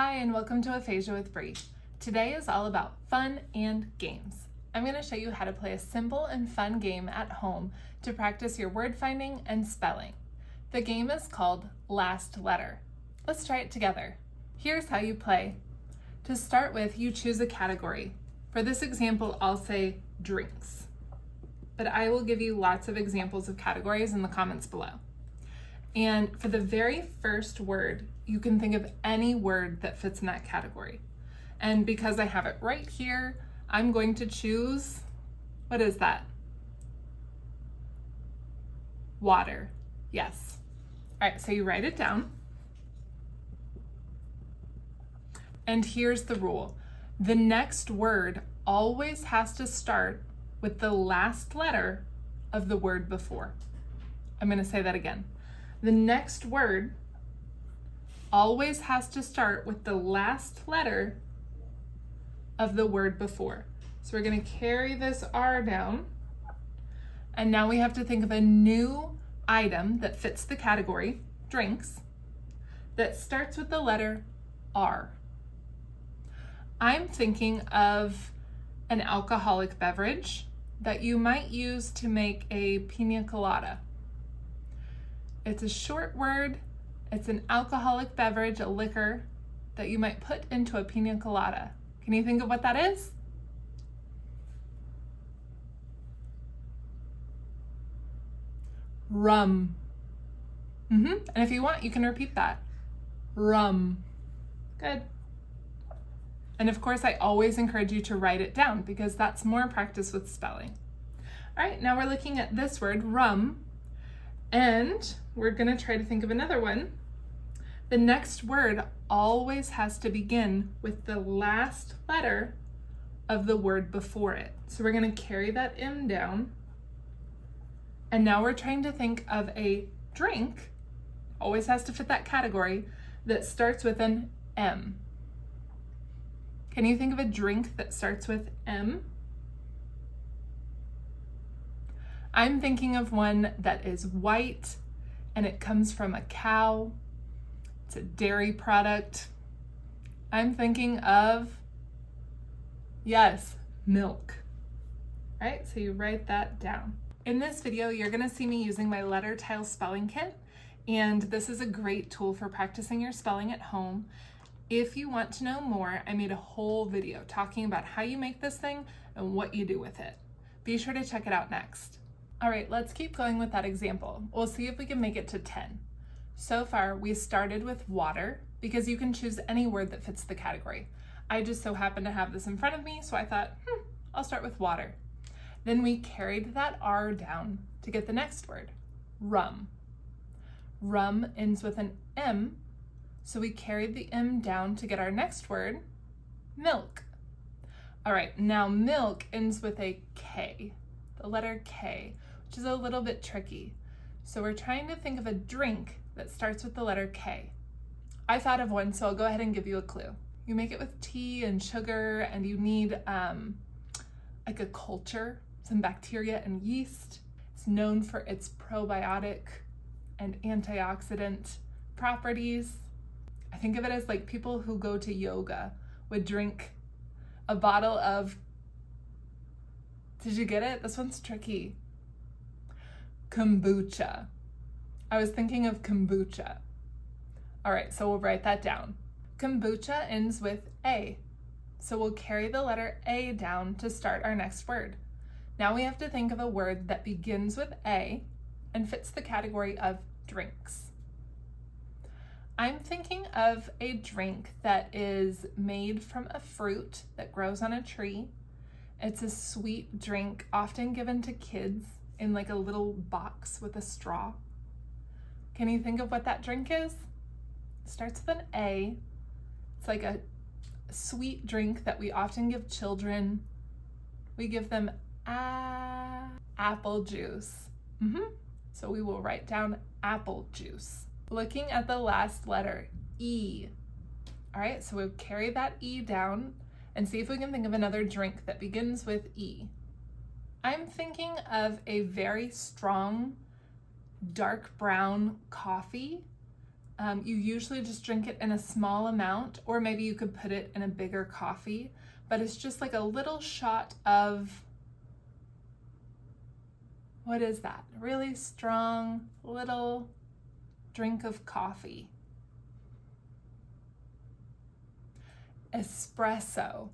Hi, and welcome to Aphasia with Bree. Today is all about fun and games. I'm going to show you how to play a simple and fun game at home to practice your word finding and spelling. The game is called Last Letter. Let's try it together. Here's how you play. To start with, you choose a category. For this example, I'll say drinks, but I will give you lots of examples of categories in the comments below. And for the very first word, you can think of any word that fits in that category. And because I have it right here, I'm going to choose, what is that? Water. Yes. All right, so you write it down. And here's the rule. The next word always has to start with the last letter of the word before. I'm going to say that again. The next word always has to start with the last letter of the word before. So we're going to carry this R down. And now we have to think of a new item that fits the category, drinks, that starts with the letter R. I'm thinking of an alcoholic beverage that you might use to make a pina colada. It's a short word. It's an alcoholic beverage, a liquor, that you might put into a pina colada. Can you think of what that is? Rum. And if you want, you can repeat that. Rum. Good. And of course, I always encourage you to write it down because that's more practice with spelling. All right, now we're looking at this word, rum, and we're gonna try to think of another one. The next word always has to begin with the last letter of the word before it. So we're gonna carry that M down. And now we're trying to think of a drink, always has to fit that category, that starts with an M. Can you think of a drink that starts with M? I'm thinking of one that is white and it comes from a cow. It's a dairy product. I'm thinking of, yes, milk. All right, so you write that down. In this video, you're gonna see me using my letter tile spelling kit, and this is a great tool for practicing your spelling at home. If you want to know more, I made a whole video talking about how you make this thing and what you do with it. Be sure to check it out next. All right, let's keep going with that example. We'll see if we can make it to 10. So far, we started with water because you can choose any word that fits the category. I just so happen to have this in front of me, so I thought, I'll start with water. Then we carried that R down to get the next word, rum. Rum ends with an M, so we carried the M down to get our next word, milk. All right, now milk ends with a K, the letter K, which is a little bit tricky. So we're trying to think of a drink that starts with the letter K. I thought of one, so I'll go ahead and give you a clue. You make it with tea and sugar, and you need like a culture, some bacteria and yeast. It's known for its probiotic and antioxidant properties. I think of it as like people who go to yoga would drink a bottle of, did you get it? This one's tricky. Kombucha. I was thinking of kombucha. All right, so we'll write that down. Kombucha ends with A, so we'll carry the letter A down to start our next word. Now we have to think of a word that begins with A and fits the category of drinks. I'm thinking of a drink that is made from a fruit that grows on a tree. It's a sweet drink often given to kids in like a little box with a straw. Can you think of what that drink is? It starts with an A. It's like a sweet drink that we often give children. We give them apple juice. So we will write down apple juice. Looking at the last letter, E. All right, so we'll carry that E down and see if we can think of another drink that begins with E. I'm thinking of a very strong dark brown coffee You usually just drink it in a small amount, or maybe you could put it in a bigger coffee, but it's just like a little shot of, what is that? Really strong little drink of coffee. Espresso.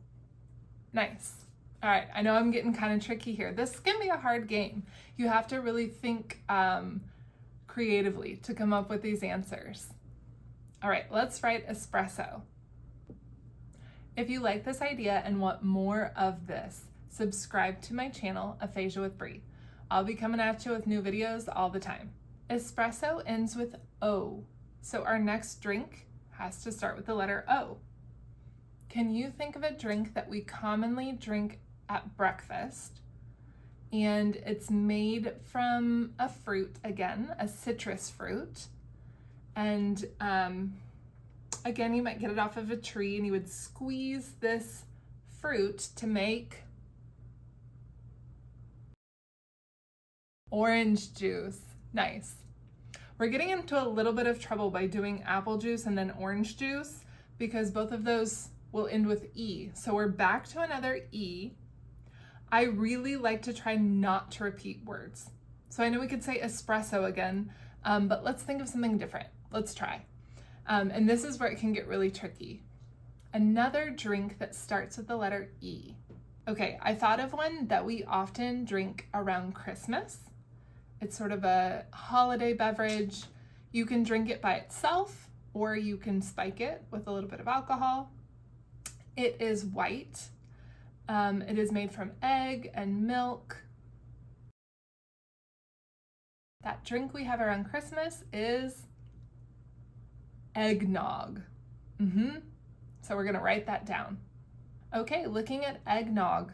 Nice. All right, I know I'm getting kind of tricky here. This is gonna be a hard game. You have to really think creatively to come up with these answers. All right, let's write espresso. If you like this idea and want more of this, subscribe to my channel, Aphasia with Brie. I'll be coming at you with new videos all the time. Espresso ends with O, so our next drink has to start with the letter O. Can you think of a drink that we commonly drink at breakfast? And it's made from a fruit, again, a citrus fruit. And again, you might get it off of a tree and you would squeeze this fruit to make orange juice. Nice. We're getting into a little bit of trouble by doing apple juice and then orange juice because both of those will end with E. So we're back to another E. I really like to try not to repeat words. So I know we could say espresso again, but let's think of something different. Let's try. And this is where it can get really tricky. Another drink that starts with the letter E. Okay, I thought of one that we often drink around Christmas. It's sort of a holiday beverage. You can drink it by itself, or you can spike it with a little bit of alcohol. It is white. It is made from egg and milk. That drink we have around Christmas is eggnog. So we're gonna write that down. Okay, looking at eggnog,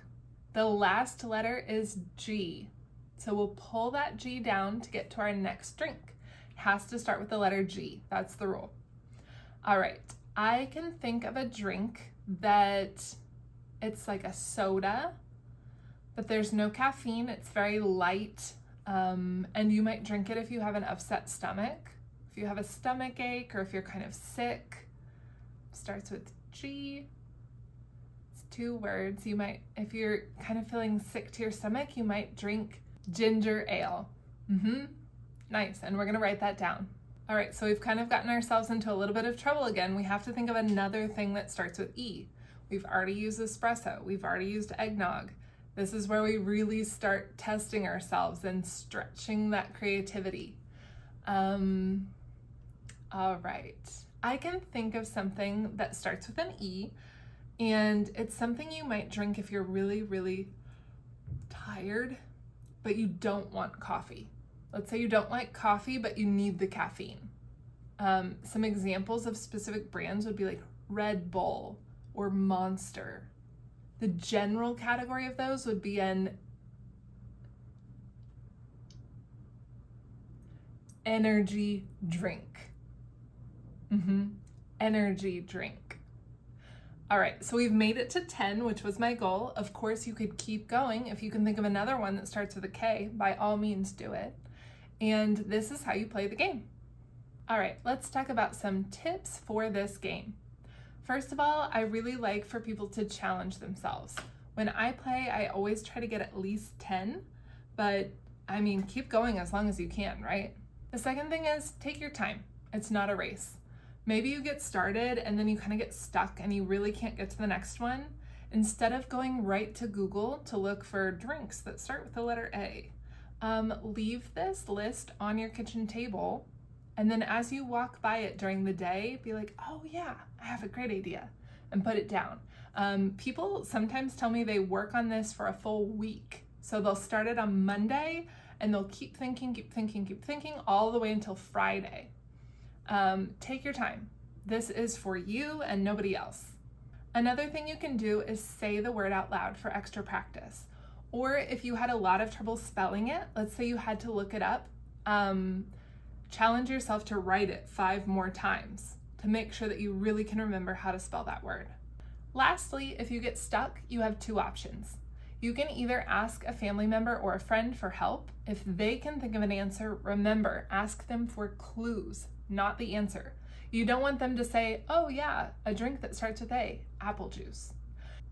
the last letter is G. So we'll pull that G down to get to our next drink. It has to start with the letter G. That's the rule. All right, I can think of a drink that it's like a soda, but there's no caffeine. It's very light, and you might drink it if you have an upset stomach, if you have a stomach ache, or if you're kind of sick. Starts with G. It's 2 words. You might, if you're kind of feeling sick to your stomach, you might drink ginger ale. Nice, and we're gonna write that down. All right, so we've kind of gotten ourselves into a little bit of trouble again. We have to think of another thing that starts with E. We've already used espresso. We've already used eggnog. This is where we really start testing ourselves and stretching that creativity. All right, I can think of something that starts with an E, and it's something you might drink if you're really, really tired, but you don't want coffee. Let's say you don't like coffee, but you need the caffeine. Some examples of specific brands would be like Red Bull or Monster. The general category of those would be an energy drink. Energy drink. All right, so we've made it to 10, which was my goal. Of course, you could keep going. If you can think of another one that starts with a K, by all means do it. And this is how you play the game. All right, let's talk about some tips for this game. First of all, I really like for people to challenge themselves. When I play, I always try to get at least 10, but I mean, keep going as long as you can, right? The second thing is take your time. It's not a race. Maybe you get started and then you kind of get stuck and you really can't get to the next one. Instead of going right to Google to look for drinks that start with the letter A, leave this list on your kitchen table, and then as you walk by it during the day, be like, oh yeah, I have a great idea, and put it down. People sometimes tell me they work on this for a full week. So they'll start it on Monday and they'll keep thinking all the way until Friday. Take your time. This is for you and nobody else. Another thing you can do is say the word out loud for extra practice. Or if you had a lot of trouble spelling it, let's say you had to look it up, challenge yourself to write it 5 more times to make sure that you really can remember how to spell that word. Lastly, if you get stuck, you have 2 options. You can either ask a family member or a friend for help. If they can think of an answer, remember, ask them for clues, not the answer. You don't want them to say, oh yeah, a drink that starts with A, apple juice.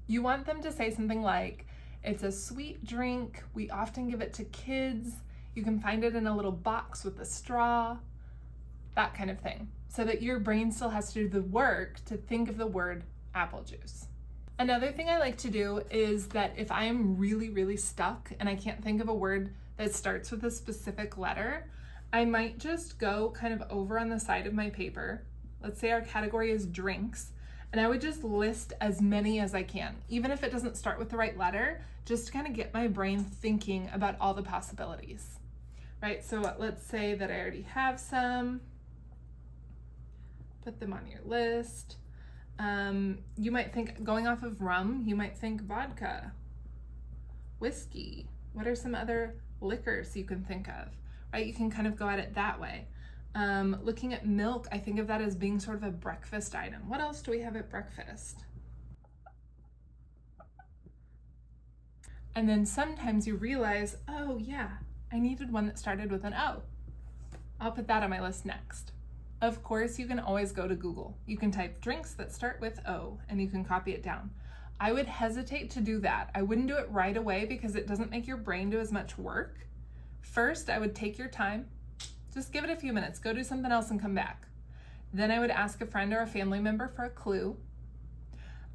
You want them to say something like, it's a sweet drink, we often give it to kids, you can find it in a little box with a straw, that kind of thing, so that your brain still has to do the work to think of the word apple juice. Another thing I like to do is that if I'm really, really stuck and I can't think of a word that starts with a specific letter, I might just go kind of over on the side of my paper. Let's say our category is drinks, and I would just list as many as I can, even if it doesn't start with the right letter, just to kind of get my brain thinking about all the possibilities, right? So let's say that I already have some, put them on your list. You might think, going off of rum, you might think vodka, whiskey. What are some other liquors you can think of, right? You can kind of go at it that way. Looking at milk, I think of that as being sort of a breakfast item. What else do we have at breakfast? And then sometimes you realize, oh yeah, I needed one that started with an O. I'll put that on my list next. Of course, you can always go to Google. You can type drinks that start with O and you can copy it down. I would hesitate to do that. I wouldn't do it right away because it doesn't make your brain do as much work. First, I would take your time. Just give it a few minutes. Go do something else and come back. Then I would ask a friend or a family member for a clue.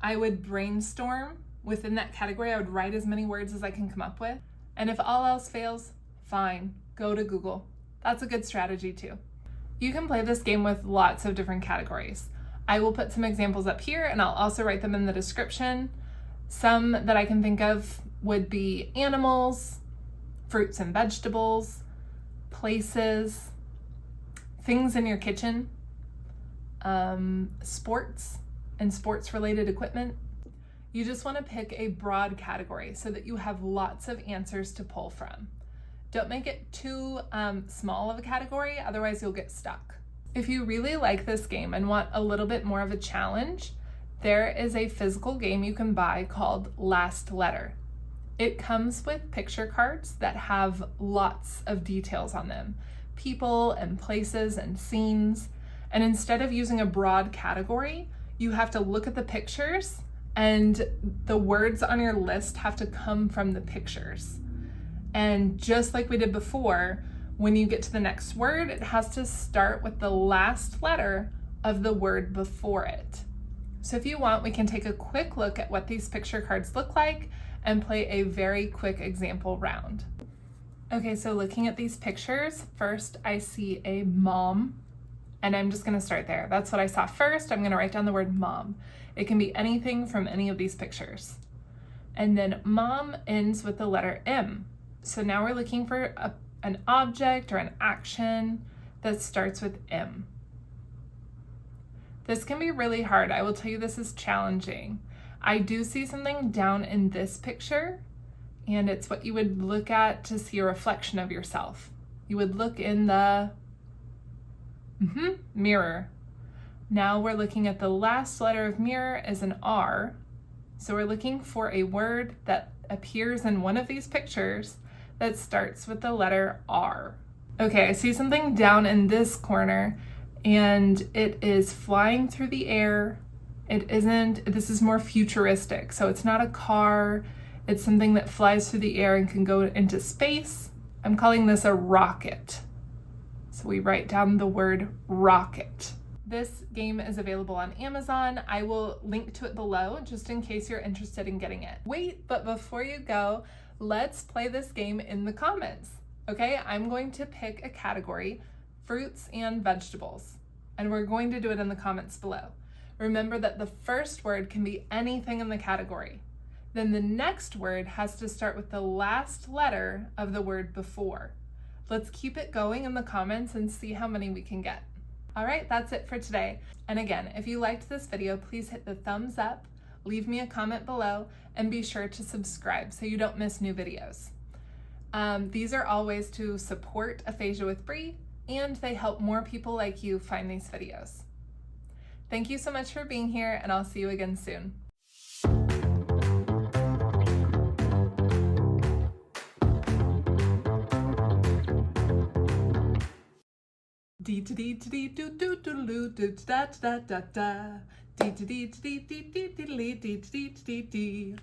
I would brainstorm within that category. I would write as many words as I can come up with. And if all else fails, fine, go to Google. That's a good strategy too. You can play this game with lots of different categories. I will put some examples up here and I'll also write them in the description. Some that I can think of would be animals, fruits and vegetables, places, things in your kitchen, sports and sports-related equipment. You just want to pick a broad category so that you have lots of answers to pull from. Don't make it too small of a category, otherwise you'll get stuck. If you really like this game and want a little bit more of a challenge, there is a physical game you can buy called Last Letter. It comes with picture cards that have lots of details on them, people and places and scenes. And instead of using a broad category, you have to look at the pictures and the words on your list have to come from the pictures. And just like we did before, when you get to the next word, it has to start with the last letter of the word before it. So if you want, we can take a quick look at what these picture cards look like and play a very quick example round. Okay, so looking at these pictures, first I see a mom, and I'm just gonna start there. That's what I saw first. I'm gonna write down the word mom. It can be anything from any of these pictures. And then mom ends with the letter M. So now we're looking for an object or an action that starts with M. This can be really hard. I will tell you this is challenging. I do see something down in this picture, and it's what you would look at to see a reflection of yourself. You would look in the mirror. Now we're looking at the last letter of mirror as an R. So we're looking for a word that appears in one of these pictures that starts with the letter R. Okay, I see something down in this corner and it is flying through the air. This is more futuristic. So it's not a car, it's something that flies through the air and can go into space. I'm calling this a rocket. So we write down the word rocket. This game is available on Amazon. I will link to it below just in case you're interested in getting it. Wait, but before you go, let's play this game in the comments. Okay, I'm going to pick a category, fruits and vegetables, and we're going to do it in the comments below. Remember that the first word can be anything in the category. Then the next word has to start with the last letter of the word before. Let's keep it going in the comments and see how many we can get. All right, that's it for today. And again, if you liked this video, please hit the thumbs up, leave me a comment below, and be sure to subscribe so you don't miss new videos. These are all ways to support Aphasia with Bree, and they help more people like you find these videos. Thank you so much for being here, and I'll see you again soon. D to D to D do do do do do da da da da. D to D to D D D D D D D D D.